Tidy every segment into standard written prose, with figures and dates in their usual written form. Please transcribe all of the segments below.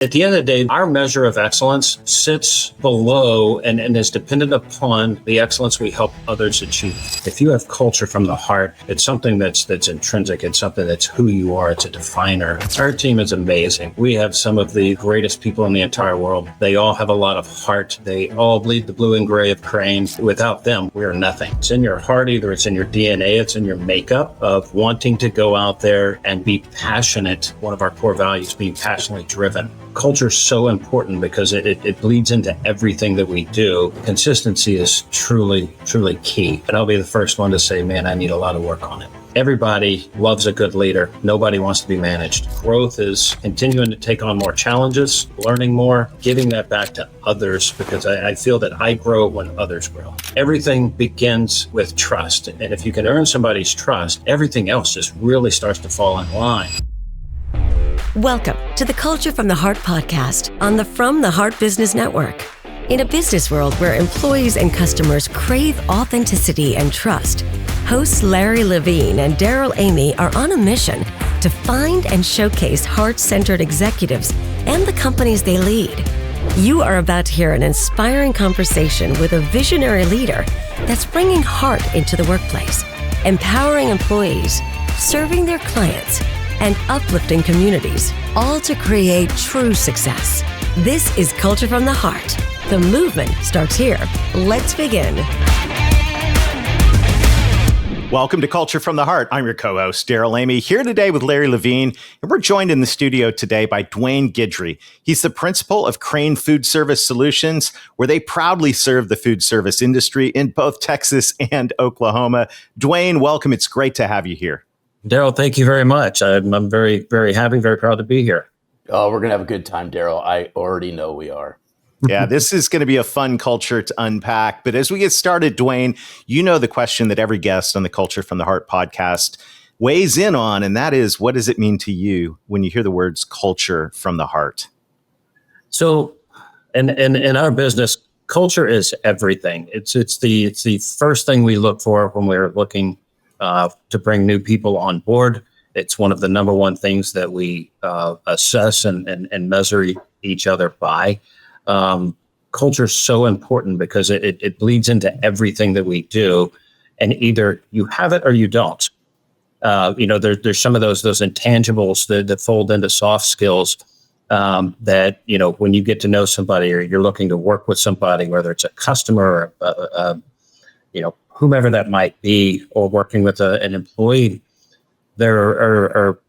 At the end of the day, our measure of excellence sits below and is dependent upon the excellence we help others achieve. If you have culture from the heart, it's something that's intrinsic. It's something that's who you are. It's a definer. Our team is amazing. We have some of the greatest people in the entire world. They all have a lot of heart. They all bleed the blue and gray of Chrane. Without them, we are nothing. It's in your heart, either it's in your DNA, it's in your makeup of wanting to go out there and be passionate. One of our core values, being passionately driven. Culture is so important because it bleeds into everything that we do. Consistency is truly key. And I'll be the first one to say, man, I need a lot of work on it. Everybody loves a good leader. Nobody wants to be managed. Growth is continuing to take on more challenges, learning more, giving that back to others, because I feel that I grow when others grow. Everything begins with trust. And if you can earn somebody's trust, everything else just really starts to fall in line. Welcome to the Culture from the Heart podcast on the From the Heart Business Network. In a business world where employees and customers crave authenticity and trust, hosts Larry Levine and Darrell are on a mission to find and showcase heart-centered executives and the companies they lead. You are about to hear an inspiring conversation with a visionary leader that's bringing heart into the workplace, empowering employees, serving their clients, and uplifting communities, all to create true success. This is Culture from the Heart. The movement starts here. Let's begin. Welcome to Culture from the Heart. I'm your co-host, Darrell, here today with Larry Levine, and we're joined in the studio today by Duane Guidry. He's the principal of Chrane Food Service Solutions, where they proudly serve the food service industry in both Texas and Oklahoma. Duane, welcome. It's great to have you here. Darrell, thank you very much. I'm very, very happy, very proud to be here. Oh, we're going to have a good time, Darrell. I already know we are. Yeah, this is going to be a fun culture to unpack. But as we get started, Duane, you know the question that every guest on the Culture from the Heart podcast weighs in on, and that is, what does it mean to you when you hear the words culture from the heart? So in our business, culture is everything. It's the first thing we look for when we're looking to bring new people on board. It's one of the number one things that we assess and measure each other by. Culture is so important because it bleeds into everything that we do, and either you have it or you don't. There's some of those intangibles that fold into soft skills that, when you get to know somebody or you're looking to work with somebody, whether it's a customer or whomever that might be, or working with an employee, there are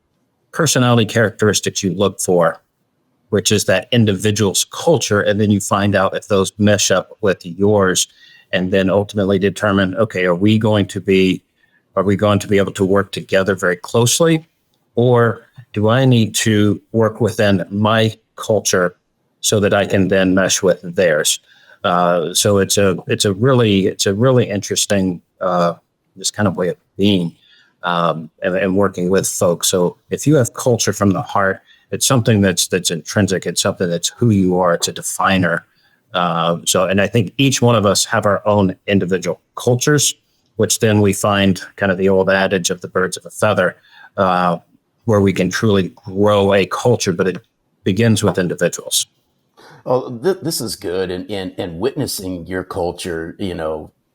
personality characteristics you look for, which is that individual's culture. And then you find out if those mesh up with yours, and then ultimately determine, okay, are we going to be able to work together very closely, or do I need to work within my culture so that I can then mesh with theirs? So it's a really interesting just kind of way of being and working with folks. So if you have culture from the heart, it's something that's intrinsic. It's something that's who you are. It's a definer. And I think each one of us have our own individual cultures, which then we find kind of the old adage of the birds of a feather, where we can truly grow a culture, but it begins with individuals. Oh, this is good. And witnessing your culture,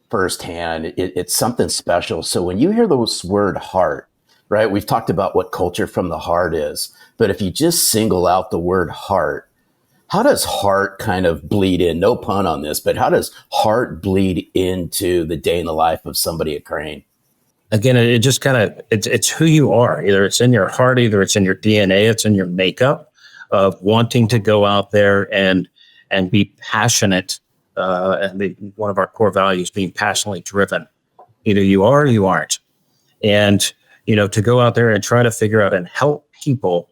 firsthand, it's something special. So when you hear the word heart, right, we've talked about what culture from the heart is, but if you just single out the word heart, how does heart kind of bleed in? No pun on this, but how does heart bleed into the day in the life of somebody at Chrane? Again, it just kind of, it's who you are. Either it's in your heart, either it's in your DNA, it's in your makeup of wanting to go out there and be passionate. One of our core values, being passionately driven. Either you are or you aren't. And, to go out there and try to figure out and help people.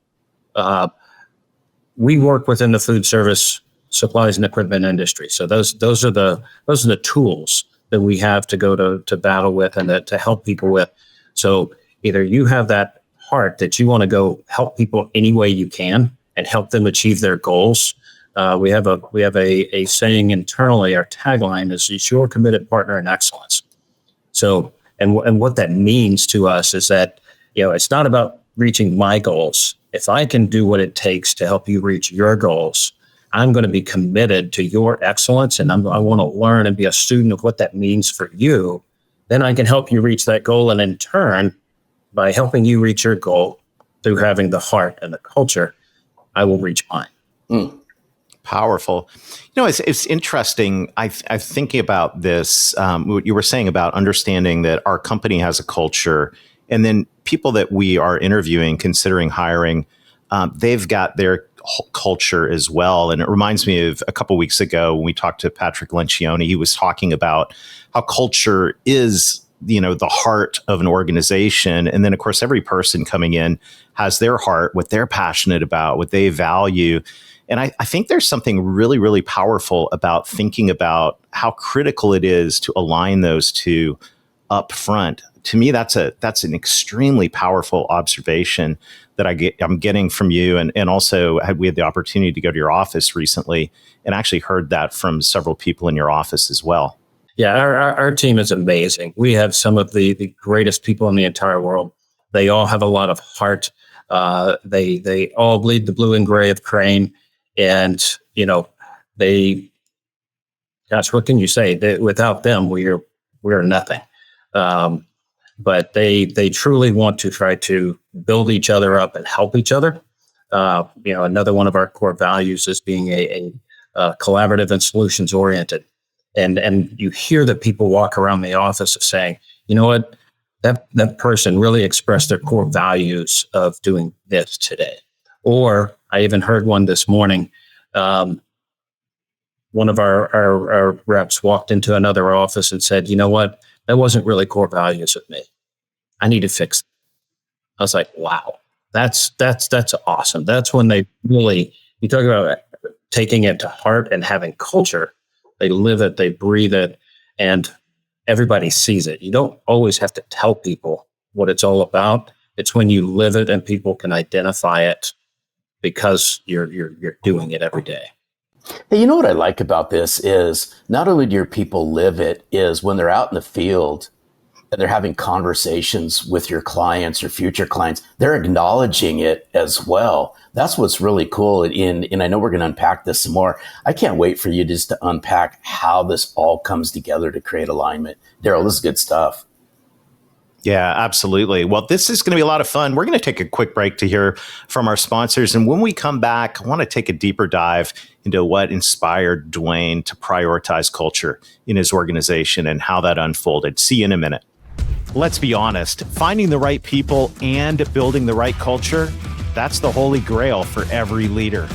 We work within the food service supplies and equipment industry. So those are the tools that we have to go to battle with and to help people with. So either you have that heart that you want to go help people any way you can and help them achieve their goals. We have a saying internally. Our tagline is your committed partner in excellence. So, and what that means to us is that, it's not about reaching my goals. if I can do what it takes to help you reach your goals, I'm going to be committed to your excellence, and I want to learn and be a student of what that means for you. Then I can help you reach that goal. And in turn, by helping you reach your goal through having the heart and the culture, I will reach mine. Powerful. It's interesting. I'm thinking about this, what you were saying about understanding that our company has a culture, and then people that we are interviewing, considering hiring, they've got their culture as well. And it reminds me of a couple of weeks ago when we talked to Patrick Lencioni. He was talking about how culture is, the heart of an organization. And then, of course, every person coming in has their heart, what they're passionate about, what they value. And I think there's something really, really powerful about thinking about how critical it is to align those two up front. To me, that's an extremely powerful observation that I'm getting from you. And also we had the opportunity to go to your office recently and actually heard that from several people in your office as well. Yeah, our team is amazing. We have some of the greatest people in the entire world. They all have a lot of heart. They all bleed the blue and gray of Chrane. And, gosh, what can you say? Without them, we're nothing. But they truly want to try to build each other up and help each other. Another one of our core values is being a collaborative and solutions oriented. And you hear that people walk around the office saying, you know what, that person really expressed their core values of doing this today. Or I even heard one this morning. One of our reps walked into another office and said, you know what, that wasn't really core values with me. I need to fix it. I was like, wow, that's awesome. That's when they really, you talk about taking it to heart and having culture. They live it, they breathe it, and everybody sees it. You don't always have to tell people what it's all about. It's when you live it and people can identify it because you're doing it every day. Hey, you know what I like about this is not only do your people live it, is when they're out in the field and they're having conversations with your clients or future clients, they're acknowledging it as well. That's what's really cool. And I know we're going to unpack this some more. I can't wait for you just to unpack how this all comes together to create alignment. Darrell, this is good stuff. Yeah, absolutely. Well, this is going to be a lot of fun. We're going to take a quick break to hear from our sponsors. And when we come back, I want to take a deeper dive into what inspired Duane to prioritize culture in his organization and how that unfolded. See you in a minute. Let's be honest, finding the right people and building the right culture, that's the holy grail for every leader.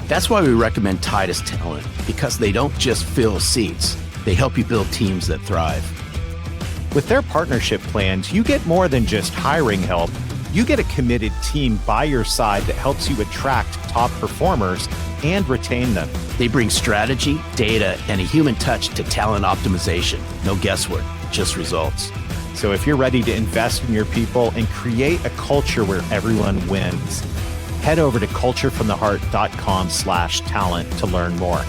That's why we recommend Titus Talent, because they don't just fill seats, they help you build teams that thrive. With their partnership plans, you get more than just hiring help. You get a committed team by your side that helps you attract top performers and retain them. They bring strategy, data, and a human touch to talent optimization. No guesswork, just results. So if you're ready to invest in your people and create a culture where everyone wins, head over to culturefromtheheart.com/talent to learn more.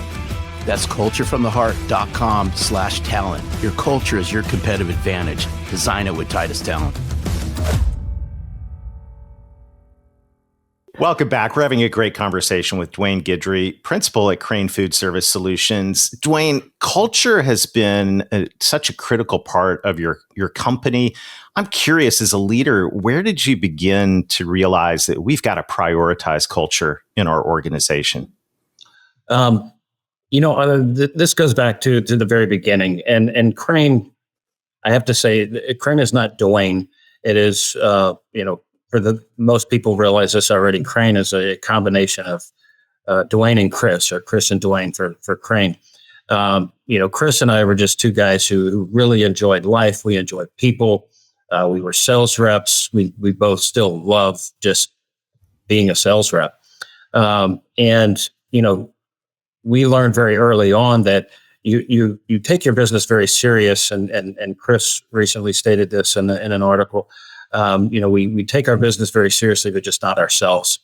That's culturefromtheheart.com/talent. Your culture is your competitive advantage. Design it with Titus Talent. Welcome back. We're having a great conversation with Duane Guidry, principal at Chrane Food Service Solutions. Duane, culture has been such a critical part of your company. I'm curious, as a leader, where did you begin to realize that we've got to prioritize culture in our organization? This goes back to the very beginning. And Chrane, I have to say, Chrane is not Duane. It is, for the most people realize this already. Chrane is a combination of Duane and Chris, or Chris and Duane for Chrane. Chris and I were just two guys who really enjoyed life. We enjoyed people. We were sales reps. We both still love just being a sales rep. We learned very early on that you take your business very serious. And Chris recently stated this in an article. We take our business very seriously, but just not ourselves.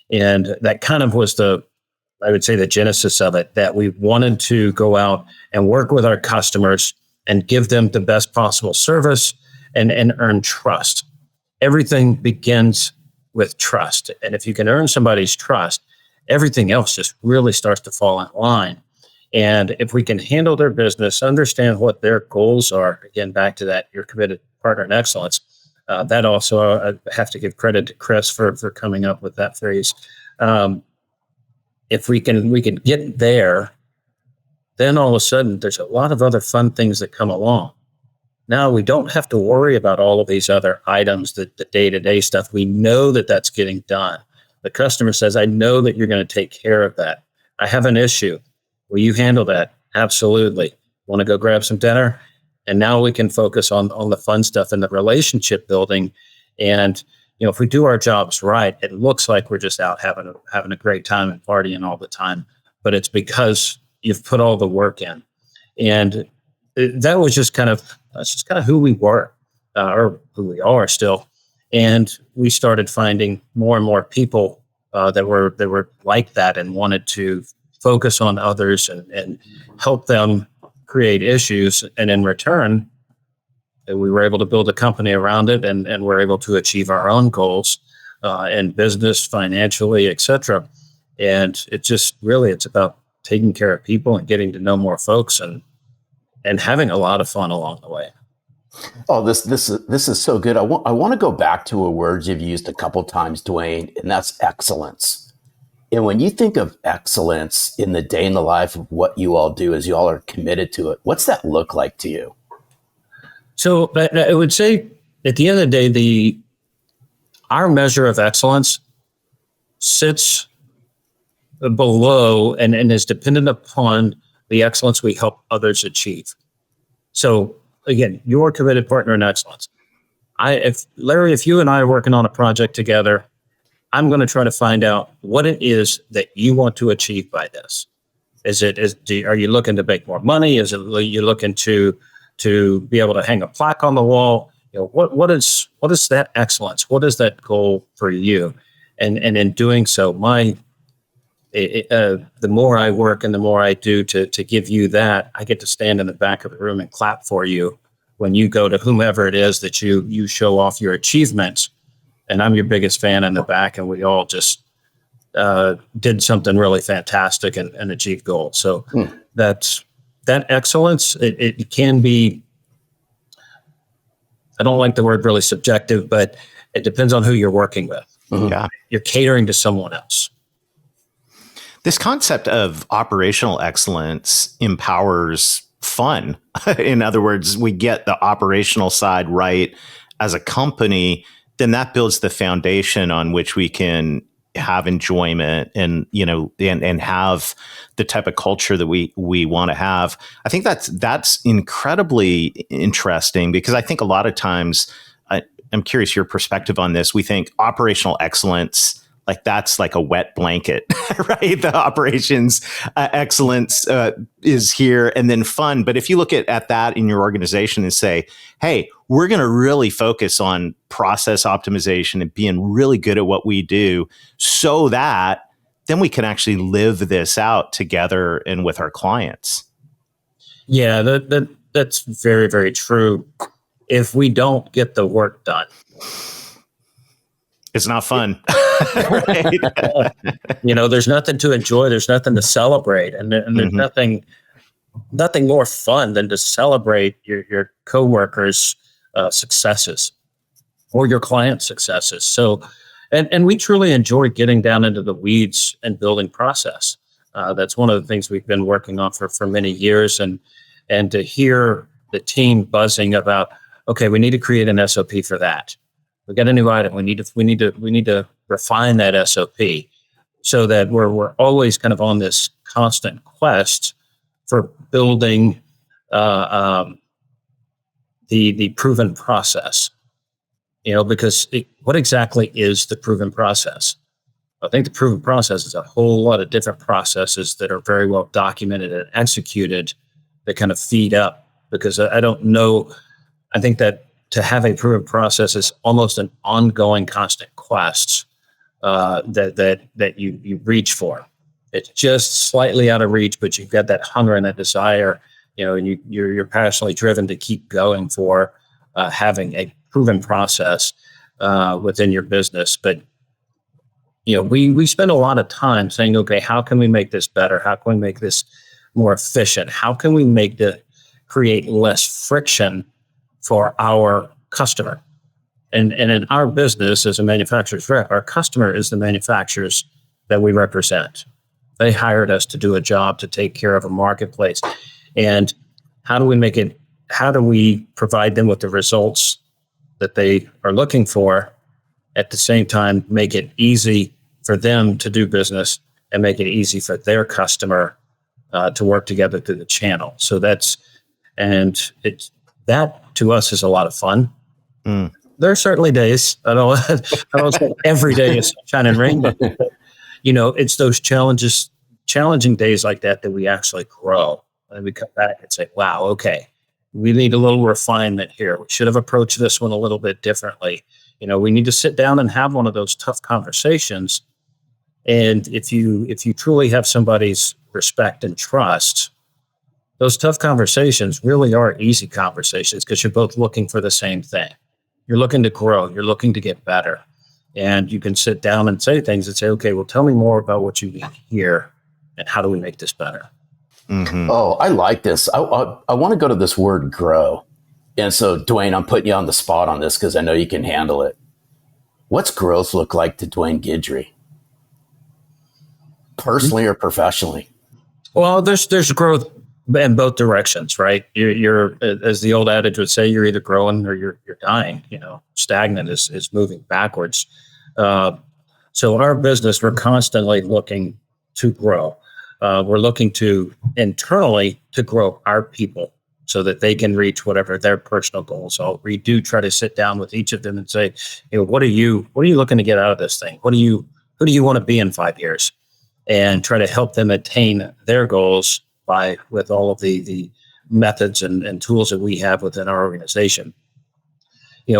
And that kind of was the genesis of it, that we wanted to go out and work with our customers and give them the best possible service and earn trust. Everything begins with trust. And if you can earn somebody's trust, everything else just really starts to fall in line. And if we can handle their business, understand what their goals are, again, back to that, you're committed partner in excellence. That also, I have to give credit to Chris for coming up with that phrase. If we can get there, then all of a sudden there's a lot of other fun things that come along. Now we don't have to worry about all of these other items, the day-to-day stuff. We know that that's getting done. The customer says, I know that you're going to take care of that. I have an issue. Will you handle that? Absolutely. Want to go grab some dinner? And now we can focus on the fun stuff and the relationship building. And, if we do our jobs right, it looks like we're just out having a great time and partying all the time. But it's because you've put all the work in. And that was just that's just kind of who we were, or who we are still. And we started finding more and more people that were like that and wanted to focus on others and help them create issues. And in return, we were able to build a company around it, and we're able to achieve our own goals in business, financially, et cetera. And it's about taking care of people and getting to know more folks and having a lot of fun along the way. Oh, this is so good. I want to go back to a word you've used a couple times, Duane, and that's excellence. And when you think of excellence in the day in the life of what you all do, as you all are committed to it, what's that look like to you? So I would say at the end of the day, our measure of excellence sits below and is dependent upon the excellence we help others achieve. So again, you're a committed partner in excellence. If you and I are working on a project together, I'm going to try to find out what it is that you want to achieve by this. Are you looking to make more money? Are you looking to be able to hang a plaque on the wall? What is that excellence? What is that goal for you? And in doing so, the more I work and the more I do to give you that, I get to stand in the back of the room and clap for you when you go to whomever it is that you show off your achievements. And I'm your biggest fan in the back, and we all just did something really fantastic and achieved goals. So that excellence, it can be, I don't like the word really subjective, but it depends on who you're working with. Mm-hmm. Yeah. You're catering to someone else. This concept of operational excellence empowers fun. In other words, we get the operational side right as a company, then that builds the foundation on which we can have enjoyment and have the type of culture that we want to have. I think that's incredibly interesting, because I think a lot of times, I'm curious your perspective on this. We think operational excellence, like that's like a wet blanket, right? The operations excellence is here, and then fun. But if you look at that in your organization and say, hey, we're going to really focus on process optimization and being really good at what we do, so that then we can actually live this out together and with our clients. Yeah, that's very, very true. If we don't get the work done, it's not fun. Right? There's nothing to enjoy. There's nothing to celebrate. And there's nothing more fun than to celebrate your coworkers' successes or your clients' successes. So, and we truly enjoy getting down into the weeds and building process. That's one of the things we've been working on for many years. And to hear the team buzzing about, okay, we need to create an SOP for that. We got a new item. We need to refine that SOP so that we're always kind of on this constant quest for building the proven process. Because what exactly is the proven process? I think the proven process is a whole lot of different processes that are very well documented and executed that kind of feed up. Because I don't know, I think that to have a proven process is almost an ongoing, constant quest that you reach for. It's just slightly out of reach, but you've got that hunger and that desire, and you're passionately driven to keep going for having a proven process within your business. But we spend a lot of time saying, okay, how can we make this better? How can we make this more efficient? How can we create less friction for our customer? And in our business as a manufacturer's rep, our customer is the manufacturers that we represent. They hired us to do a job to take care of a marketplace. And how do we provide them with the results that they are looking for, at the same time make it easy for them to do business and make it easy for their customer to work together through the channel. So that to us is a lot of fun. There are certainly days, I don't say every day is sunshine and rainbow, but it's those challenging days like that we actually grow. And we come back and say, wow, okay, we need a little refinement here. We should have approached this one a little bit differently. We need to sit down and have one of those tough conversations. And if you truly have somebody's respect and trust, those tough conversations really are easy conversations because you're both looking for the same thing. You're looking to grow. You're looking to get better. And you can sit down and say things and say, okay, well, tell me more about what you need here and how do we make this better? Mm-hmm. Oh, I like this. I want to go to this word grow. And so, Duane, I'm putting you on the spot on this because I know you can handle it. What's growth look like to Duane Guidry? Personally or professionally? Well, there's growth in both directions, right? You're as the old adage would say, you're either growing or you're dying. Stagnant is moving backwards. So in our business, we're constantly looking to grow. We're looking to internally to grow our people so that they can reach whatever their personal goals are. We do try to sit down with each of them and say, what are you looking to get out of this thing? Who do you want to be in 5 years? And try to help them attain their goals with all of the methods and tools that we have within our organization.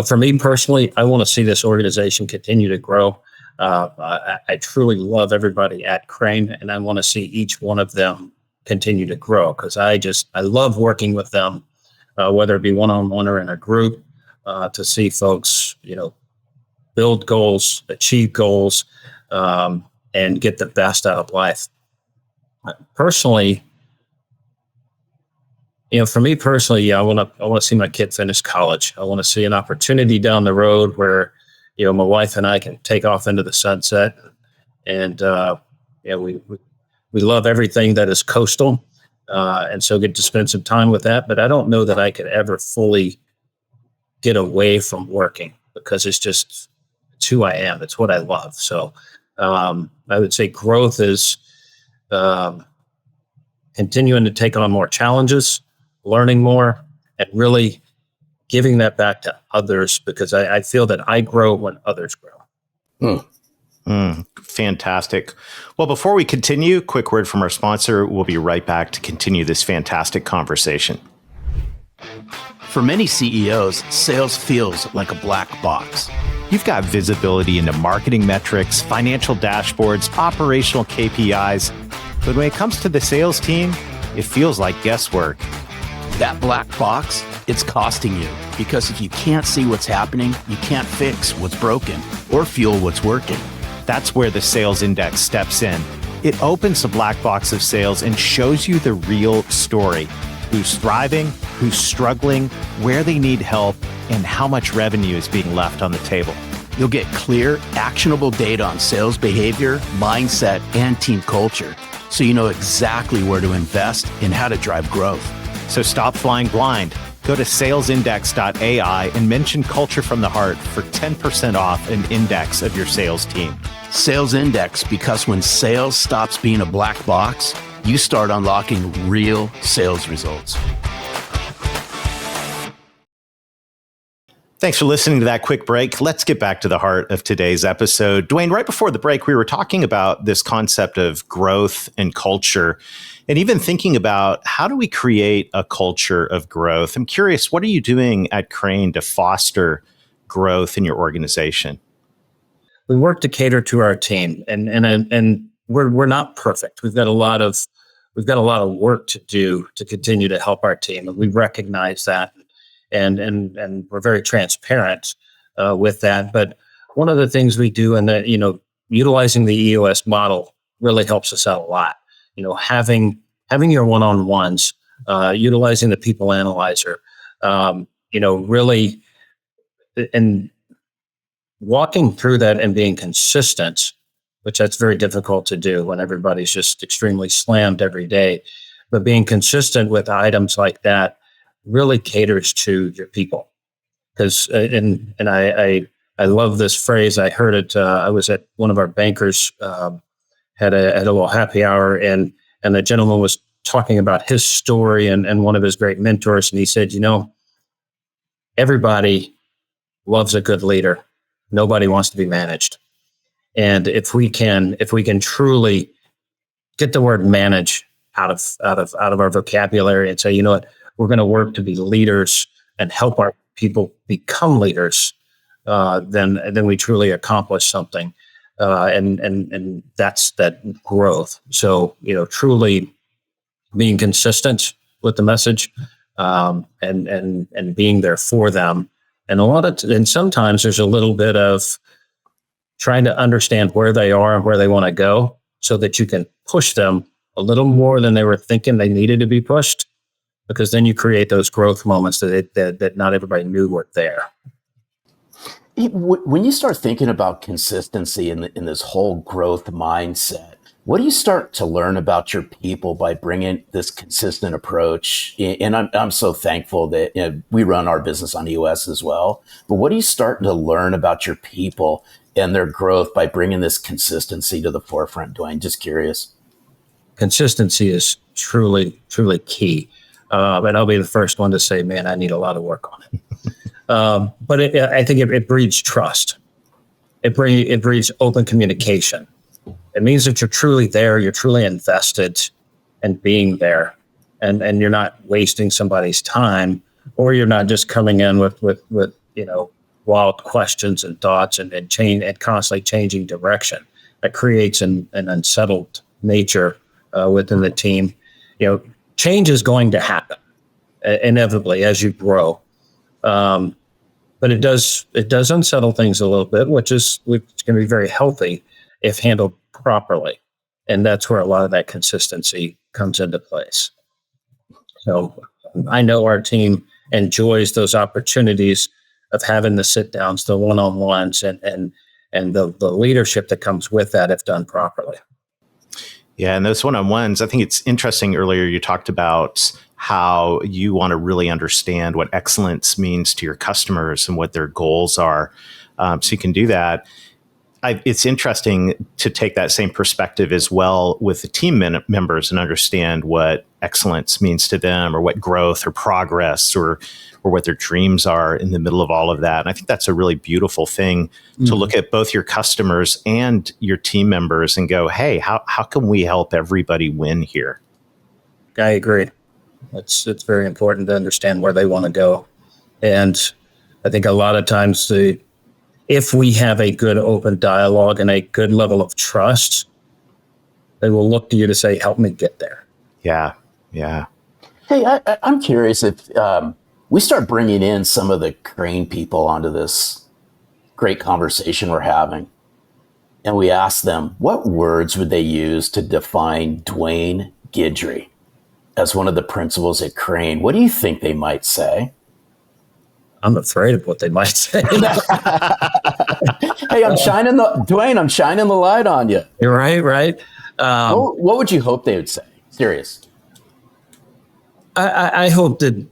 For me personally, I want to see this organization continue to grow. I truly love everybody at Chrane, and I want to see each one of them continue to grow because I love working with them, whether it be one-on-one or in a group, to see folks, build goals, achieve goals, and get the best out of life. Personally, for me personally, I want to see my kid finish college. I want to see an opportunity down the road where, my wife and I can take off into the sunset, and we love everything that is coastal, and so get to spend some time with that. But I don't know that I could ever fully get away from working because it's who I am. It's what I love. So I would say growth is continuing to take on more challenges, learning more, and really giving that back to others because I feel that I grow when others grow. Fantastic. Well, before we continue, quick word from our sponsor. We'll be right back to continue this fantastic conversation. For many CEOs, sales feels like a black box. You've got visibility into marketing metrics, financial dashboards, operational KPIs. But when it comes to the sales team, it feels like guesswork. That black box, it's costing you because if you can't see what's happening, you can't fix what's broken or fuel what's working. That's where the Sales Index steps in. It opens the black box of sales and shows you the real story. Who's thriving, who's struggling, where they need help, and how much revenue is being left on the table. You'll get clear, actionable data on sales behavior, mindset, and team culture, so you know exactly where to invest and how to drive growth. So stop flying blind. Go to salesindex.ai and mention Culture from the Heart for 10% off an index of your sales team. Sales Index, because when sales stops being a black box, you start unlocking real sales results. Thanks for listening to that quick break. Let's get back to the heart of today's episode. Duane, right before the break, we were talking about this concept of growth and culture, and even thinking about how do we create a culture of growth? I'm curious, what are you doing at Chrane to foster growth in your organization? We work to cater to our team, and we're not perfect. We've got a lot of work to do to continue to help our team, and we recognize that. And we're very transparent with that. But one of the things we do, and that you utilizing the EOS model really helps us out a lot. Having your one-on-ones, utilizing the people analyzer, really, and walking through that and being consistent, which that's very difficult to do when everybody's just extremely slammed every day. But being consistent with items like that really caters to your people. Because I love this phrase. I heard it. I was at one of our bankers had a little happy hour, and the gentleman was talking about his story and one of his great mentors, and he said, everybody loves a good leader. Nobody wants to be managed. And if we can truly get the word manage out of our vocabulary and say, you know what, we're going to work to be leaders and help our people become leaders, then we truly accomplish something. And that's that growth. So, truly being consistent with the message, and being there for them. And sometimes there's a little bit of trying to understand where they are and where they want to go so that you can push them a little more than they were thinking they needed to be pushed, because then you create those growth moments that not everybody knew were there. When you start thinking about consistency in this whole growth mindset, what do you start to learn about your people by bringing this consistent approach? And I'm so thankful that we run our business on EOS as well. But what are you starting to learn about your people and their growth by bringing this consistency to the forefront, Duane? Just curious. Consistency is truly, truly key. And I'll be the first one to say, man, I need a lot of work on it. But I think it breeds trust. It breeds open communication. It means that you're truly there, you're truly invested in being there, and you're not wasting somebody's time, or you're not just coming in with wild questions and thoughts and constantly changing direction. That creates an unsettled nature within the team. Change is going to happen inevitably as you grow. But it does unsettle things a little bit, which can be very healthy if handled properly. And that's where a lot of that consistency comes into place. So I know our team enjoys those opportunities of having the sit downs, the one-on-ones, and the leadership that comes with that if done properly. Yeah, and those one-on-ones, I think it's interesting. Earlier you talked about how you want to really understand what excellence means to your customers and what their goals are. So you can do that. It's interesting to take that same perspective as well with the team members and understand what excellence means to them, or what growth or progress or what their dreams are in the middle of all of that. And I think that's a really beautiful thing to look at both your customers and your team members and go, hey, how can we help everybody win here? I agree. It's very important to understand where they want to go. And I think a lot of times if we have a good open dialogue and a good level of trust, they will look to you to say, help me get there. Yeah. Hey, I'm curious if we start bringing in some of the Chrane people onto this great conversation we're having, and we ask them, what words would they use to define Duane Guidry as one of the principals at Chrane? What do you think they might say? I'm afraid of what they might say. Hey, Duane, I'm shining the light on you. You're right. What would you hope they would say? Serious. I hope that,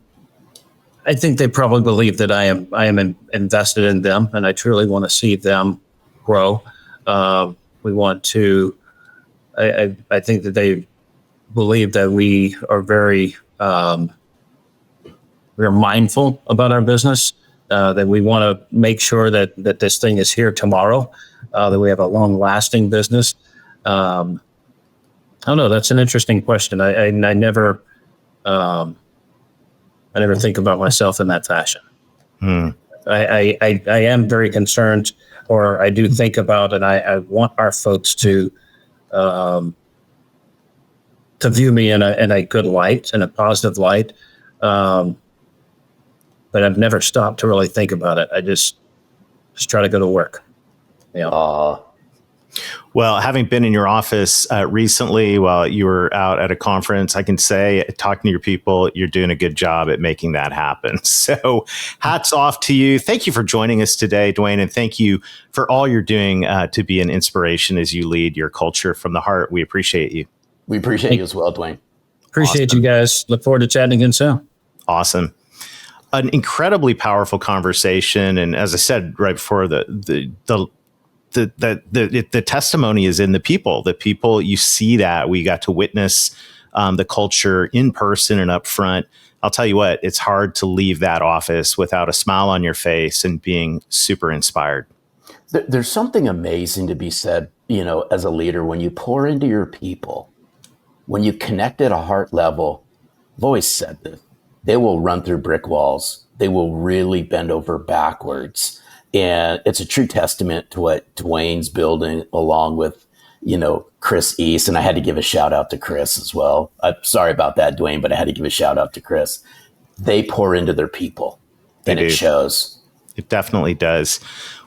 I think they probably believe that I am invested in them, and I truly want to see them grow. We want to, I think that they believe that we are we're mindful about our business, that we want to make sure that this thing is here tomorrow, that we have a long-lasting business. I don't know. That's an interesting question. I never think about myself in that fashion. I am very concerned, or I do think about, and I want our folks to view me in a good light, in a positive light. But I've never stopped to really think about it. I just try to go to work. Well, having been in your office recently while you were out at a conference, I can say, talking to your people, you're doing a good job at making that happen. So hats off to you. Thank you for joining us today, Duane, and thank you for all you're doing to be an inspiration as you lead your culture from the heart. We appreciate you. We appreciate you as well, Duane. Appreciate you guys. Look forward to chatting again soon. Awesome. An incredibly powerful conversation. And as I said right before, the testimony is in the people. The people, you see that. We got to witness the culture in person and up front. I'll tell you what, it's hard to leave that office without a smile on your face and being super inspired. There's something amazing to be said, as a leader, when you pour into your people, when you connect at a heart level. I've always said this. They will run through brick walls. They will really bend over backwards. And it's a true testament to what Duane's building along with, Chris East. And I had to give a shout out to Chris as well. I'm sorry about that, Duane, but I had to give a shout out to Chris. They pour into their people and it shows. It definitely does.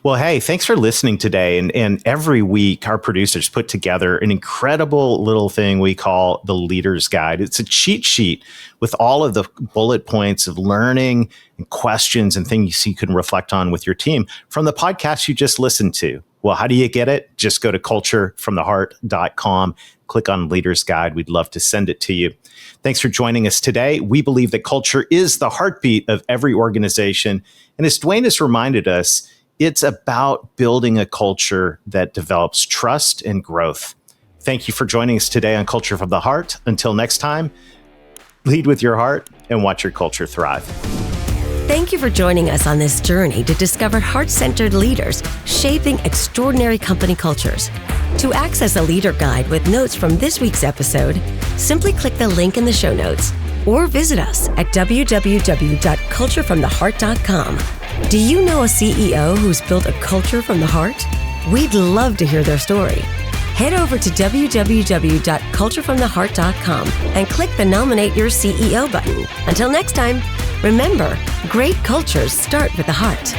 Well, hey, thanks for listening today. And every week, our producers put together an incredible little thing we call the Leader's Guide. It's a cheat sheet with all of the bullet points of learning and questions and things you can reflect on with your team from the podcast you just listened to. Well, how do you get it? Just go to culturefromtheheart.com, click on Leader's Guide. We'd love to send it to you. Thanks for joining us today. We believe that culture is the heartbeat of every organization. And as Duane has reminded us, it's about building a culture that develops trust and growth. Thank you for joining us today on Culture from the Heart. Until next time, lead with your heart and watch your culture thrive. Thank you for joining us on this journey to discover heart-centered leaders shaping extraordinary company cultures. To access a leader guide with notes from this week's episode, simply click the link in the show notes or visit us at www.culturefromtheheart.com. Do you know a CEO who's built a culture from the heart? We'd love to hear their story. Head over to www.culturefromtheheart.com and click the Nominate Your CEO button. Until next time, remember, great cultures start with the heart.